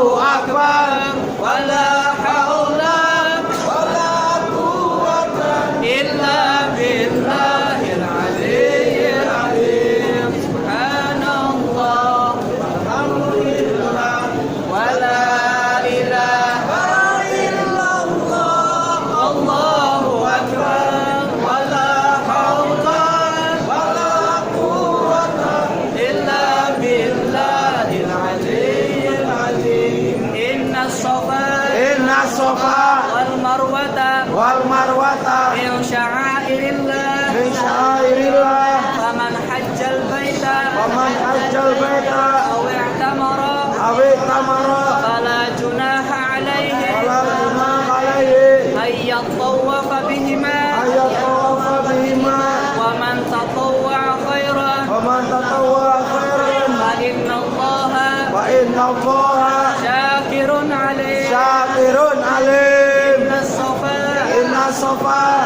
Allahu akbar. Wala haula wala quwwata illa billahil aliyyil azim. Subhanallah walhamdulillah wala ilaha illallah. Allahu akbar. Wala haula wala quwwata illa billahil aliyyil azim. Inna safa wal marwata min sya'airillah faman hajjal baita aw i'tamara fala junaha alayhi ay yatawafa bihima wa man tatawwa'a khairan fa inna allaha syakirun alim. Syakirun alim. Inna safa Inna safa